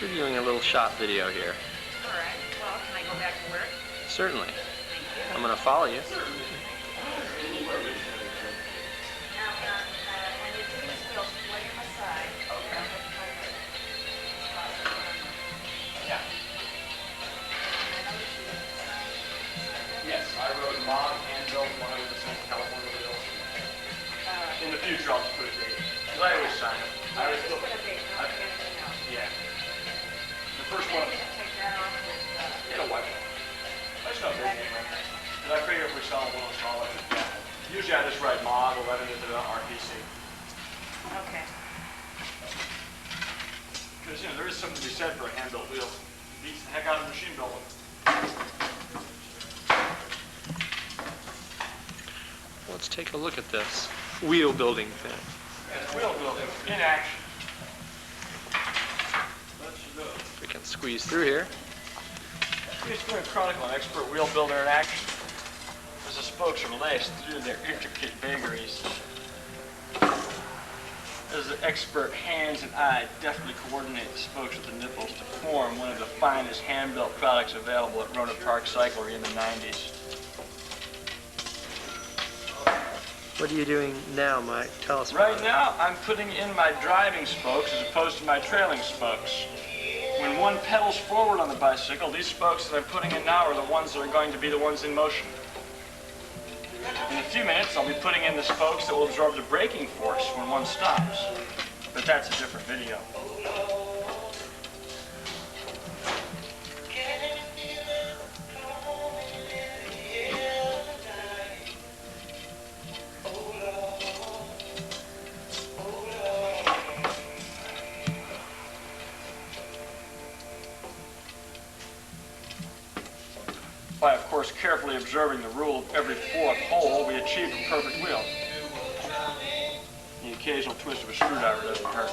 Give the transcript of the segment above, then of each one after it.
We're doing a little shop video here. All right. Well, can I go back to work? Certainly. Thank you. I'm going to follow you. Now, when you're doing this wheel, lay them aside. Okay. Yeah. Yes, I wrote mod hand-built 100% California wheels. In the future, I'll just put a date. Because I always sign them. I always Just put a date, don't put anything else. Yeah. The first one, Maybe take that off with, it'll wipe it. That's not big anyway. Because I figure if we sell them, we'll install it. Yeah. Usually I just write mod 11 into the RPC. Okay. Because, you know, there is something to be said for a hand-built wheel. It beats the heck out of a machine built one. Let's take a look at this wheel building thing. It's wheel building in action. We can squeeze through here. He's going to chronicle an expert wheel builder in action. As the spokes are laced through their intricate vagaries. As the expert hands and eye deftly coordinate the spokes with the nipples to form one of the finest hand-built products available at Roanoke Park Cyclery in the 90s. What are you doing now, Mike? Tell us about Right it. now, I'm putting in my driving spokes as opposed to my trailing spokes. When one pedals forward on the bicycle, these spokes that I'm putting in now are the ones that are going to be the ones in motion. In a few minutes, I'll be putting in the spokes that will absorb the braking force when one stops. But that's a different video. By, of course, carefully observing the rule of every fourth hole, we achieve a perfect wheel. The occasional twist of a screwdriver doesn't hurt.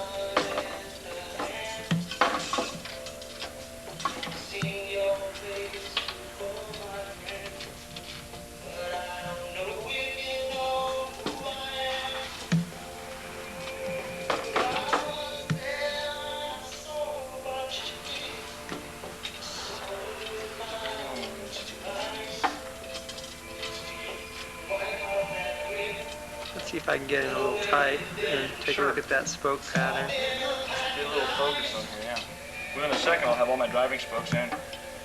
Let's see if I can get it a little tight and take a look at that spoke pattern. Get a little focus on here, yeah. Within a second, I'll have all my driving spokes in,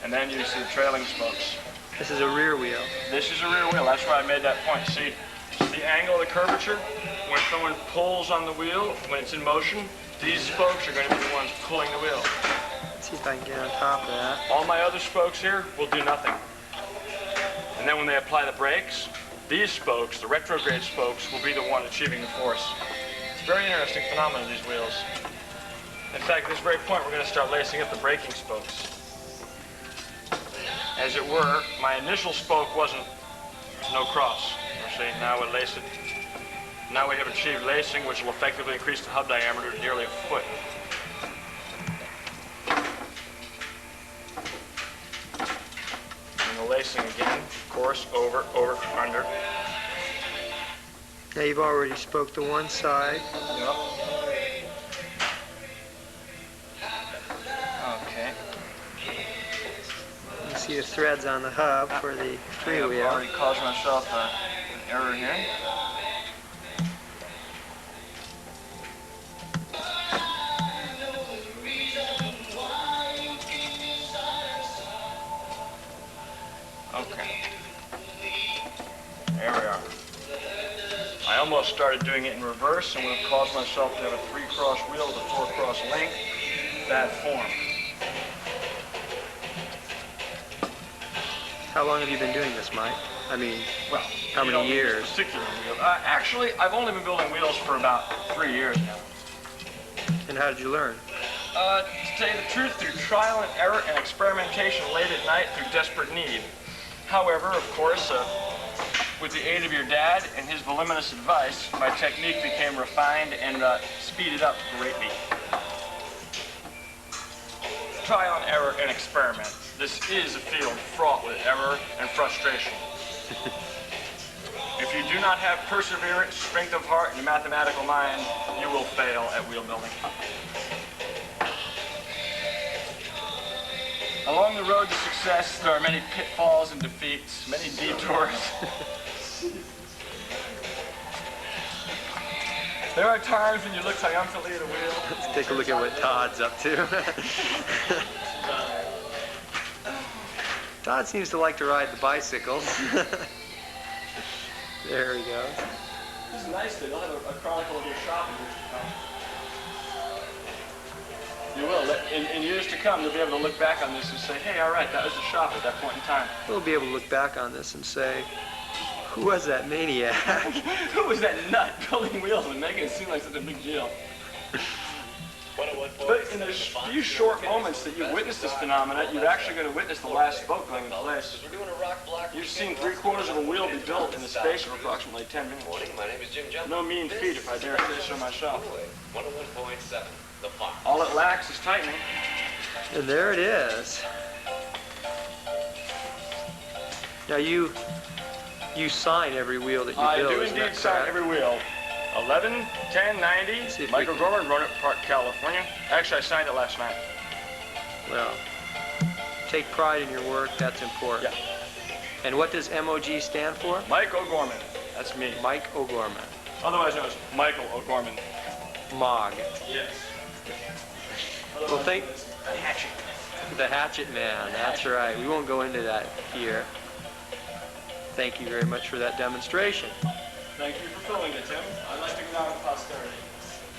and then you see the trailing spokes. This is a rear wheel. This is a rear wheel. That's why I made that point. See the angle of the curvature? When someone pulls on the wheel, when it's in motion, these spokes are going to be the ones pulling the wheel. Let's see if I can get on top of that. All my other spokes here will do nothing. And then when they apply the brakes, these spokes, the retrograde spokes, will be the one achieving the force. It's a very interesting phenomenon, these wheels. In fact, at this very point, we're going to start lacing up the braking spokes. As it were, my initial spoke wasn't no cross. You see, now we lace it. Now we have achieved lacing, which will effectively increase the hub diameter to nearly a foot. And the lacing again, of course, over, under. Now you've already spoke to one side. Yep. Okay. You can see the threads on the hub for the I've freewheel. already caused myself an error here. Okay. There we are. I almost started doing it in reverse and would have caused myself to have a 3-cross wheel with a 4-cross link. Bad form. How long have you been doing this, Mike? I mean, Well, how you many don't need years? this particular wheel. Actually, I've only been building wheels for about 3 years now. And how did you learn? To tell you the truth, through trial and error and experimentation late at night through desperate need. However, of course, with the aid of your dad and his voluminous advice, my technique became refined and speeded up greatly. Trial and error and experiment. This is a field fraught with error and frustration. If you do not have perseverance, strength of heart, and a mathematical mind, you will fail at wheel building. Along the road to success, there are many pitfalls and defeats, many detours. There are times when you look triumphantly at a wheel. Let's take a look at what Todd's up to. Todd seems to like to ride the bicycles. There he goes. This is nice that they'll have a chronicle of your shopping years to come. You will. In years to come, you'll be able to look back on this and say, hey, all right, that was the shop at that point in time. We'll be able to look back on this and say, who was that maniac? Who was that nut building wheels and making it seem like such a big deal? But in the few short moments that you've witnessed this phenomena, you're actually going to witness the last spoke going into place. You've seen 3/4 of a wheel be built in the space of approximately 10 minutes. No mean feat, if I dare say so myself. All it lacks is tightening. And there it is. Now you sign every wheel that you build. I do isn't indeed that sign correct? every wheel. 11, 10, 90, Michael Gorman, Roanoke Park, California. Actually, I signed it last night. Well, take pride in your work. That's important. Yeah. And what does MOG stand for? Mike O'Gorman. That's me. Mike O'Gorman. Otherwise known as Michael O'Gorman. MOG. Yes. Well, thank The hatchet. the Hatchet Man. That's right. We won't go into that here. Thank you very much for that demonstration. Thank you for filming it, Tim. I'd like to go down to posterity.